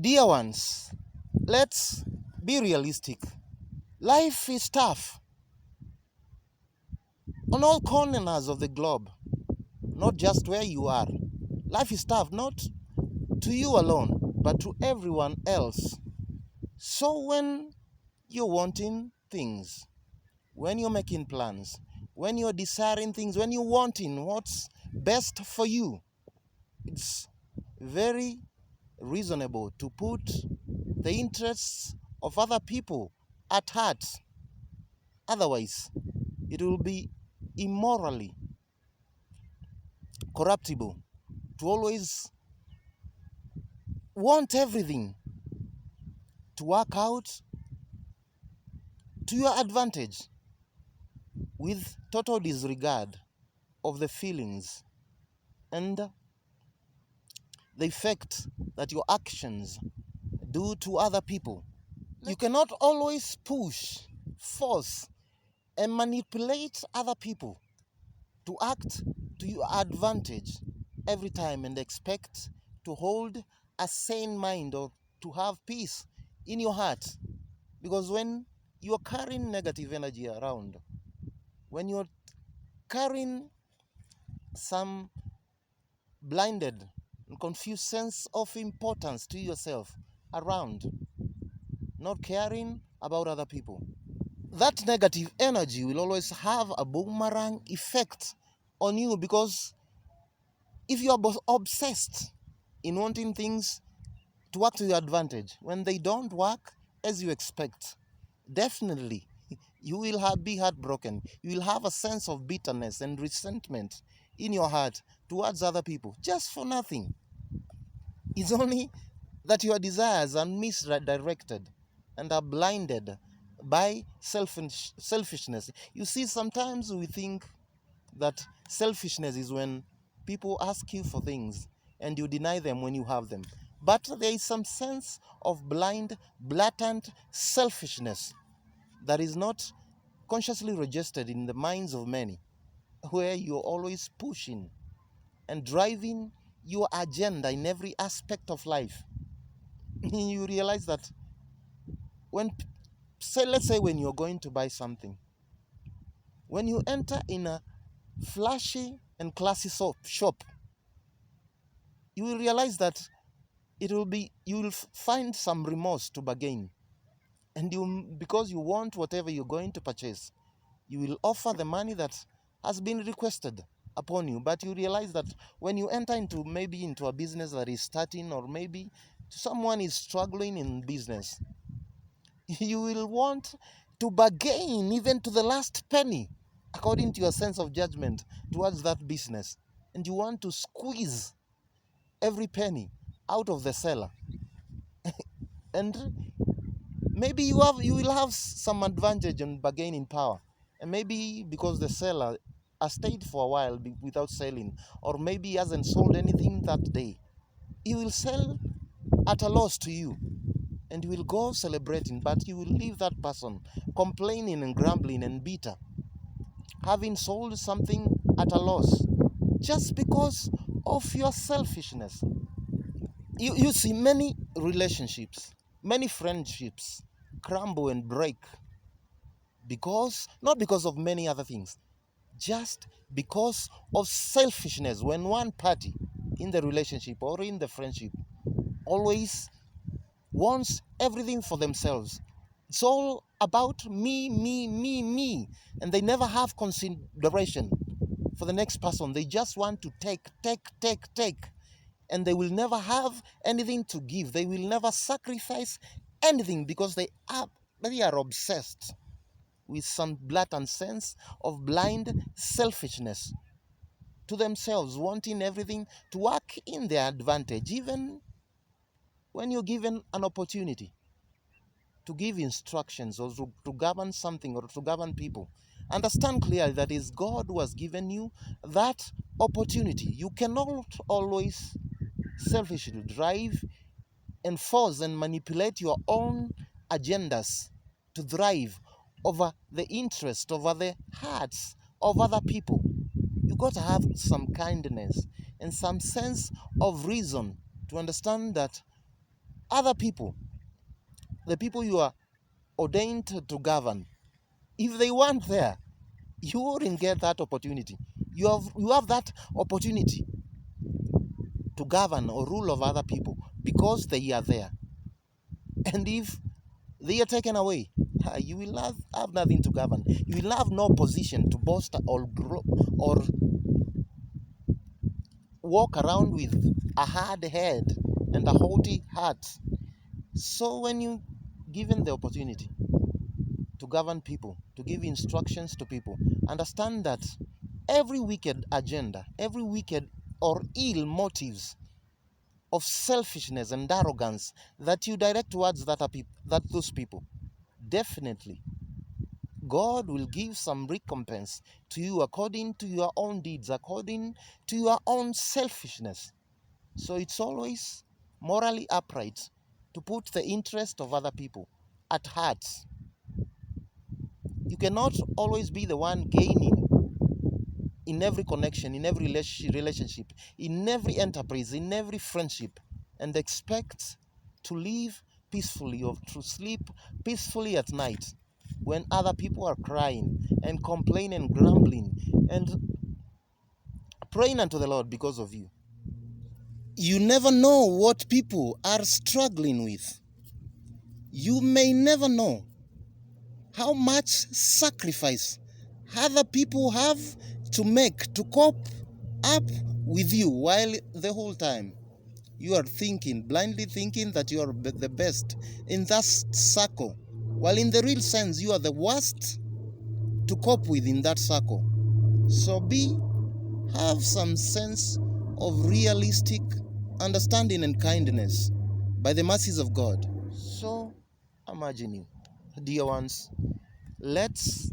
Dear ones, let's be realistic. Life is tough on all corners of the globe, not just where you are. Life is tough, not to you alone, but to everyone else. So when you're wanting things, when you're making plans, when you're desiring things, when you're wanting what's best for you, it's very reasonable to put the interests of other people at heart. Otherwise, it will be immorally corruptible to always want everything to work out to your advantage with total disregard of the feelings and the effect that your actions do to other people. You cannot always push, force, and manipulate other people to act to your advantage every time and expect to hold a sane mind or to have peace in your heart. Because when you're carrying negative energy around, when you're carrying some blinded and confused sense of importance to yourself around, not caring about other people, that negative energy will always have a boomerang effect on you, because if you are obsessed in wanting things to work to your advantage, when they don't work as you expect, definitely you will be heartbroken. You will have a sense of bitterness and resentment in your heart towards other people just for nothing. It's only that your desires are misdirected and are blinded by selfishness. You see, sometimes we think that selfishness is when people ask you for things and you deny them when you have them. But there is some sense of blind, blatant selfishness that is not consciously registered in the minds of many, where you're always pushing and driving your agenda in every aspect of life. You realize that when, let's say, when you're going to buy something, when you enter in a flashy and classy shop, you will realize that you will find some remorse to bargain, and because you want whatever you're going to purchase, you will offer the money that has been requested upon you. But you realize that when you enter into a business that is starting, or maybe someone is struggling in business, you will want to bargain even to the last penny according to your sense of judgment towards that business, and you want to squeeze every penny out of the seller. And maybe you will have some advantage on bargaining power, and maybe because the seller has stayed for a while without selling, or maybe he hasn't sold anything that day, he will sell at a loss to you, and you will go celebrating, but you will leave that person complaining and grumbling and bitter, having sold something at a loss just because of your selfishness. You see, many relationships, many friendships crumble and break not because of many other things, just because of selfishness. When one party in the relationship or in the friendship always wants everything for themselves, it's all about me, me, me, me, and they never have consideration for the next person. They just want to take, take, take, take, and they will never have anything to give. They will never sacrifice anything because they are obsessed with some blatant sense of blind selfishness to themselves, wanting everything to work in their advantage, even when you're given an opportunity to give instructions or to govern something or to govern people. Understand clearly that is God who has given you that opportunity. You cannot always selfishly drive and force and manipulate your own agendas to thrive over the interest, over the hearts of other people. You got to have some kindness and some sense of reason to understand that other people, the people you are ordained to govern, if they weren't there, you wouldn't get that opportunity. You have that opportunity to govern or rule over other people because they are there. And if they are taken away, you will have nothing to govern. You will have no position to boast or grow or walk around with a hard head and a haughty heart. So when you given the opportunity to govern people, to give instructions to people, understand that every wicked agenda, every wicked or ill motives of selfishness and arrogance that you direct towards those people, definitely God will give some recompense to you according to your own deeds, according to your own selfishness. So it's always morally upright to put the interest of other people at heart. You cannot always be the one gaining in every connection, in every relationship, in every enterprise, in every friendship, and expect to live peacefully or to sleep peacefully at night when other people are crying and complaining and grumbling and praying unto the Lord because of you. You never know what people are struggling with. You may never know how much sacrifice other people have to make to cope up with you, while the whole time you are blindly thinking that you are the best in that circle, while in the real sense you are the worst to cope with in that circle. So have some sense of realistic understanding and kindness by the mercies of God. So imagine you, dear ones, let's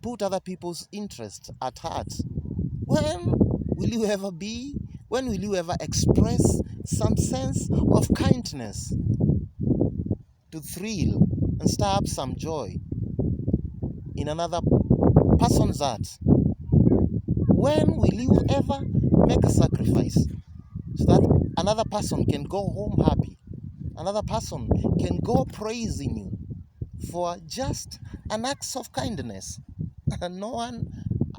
put other people's interests at heart. When will you ever be? When will you ever express some sense of kindness to thrill and stir up some joy in another person's heart? When will you ever make a sacrifice so that another person can go home happy? Another person can go praising you for just an act of kindness. No one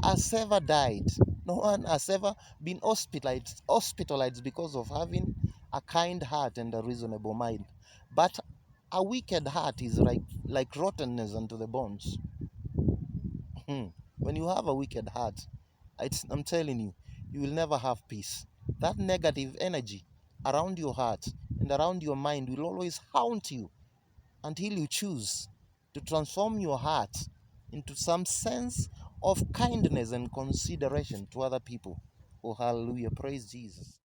has ever died. No one has ever been hospitalized because of having a kind heart and a reasonable mind. But a wicked heart is like rottenness unto the bones. When you have a wicked heart, I'm telling you, you will never have peace. That negative energy around your heart and around your mind will always haunt you until you choose to transform your heart into some sense of kindness and consideration to other people. Oh, hallelujah. Praise Jesus.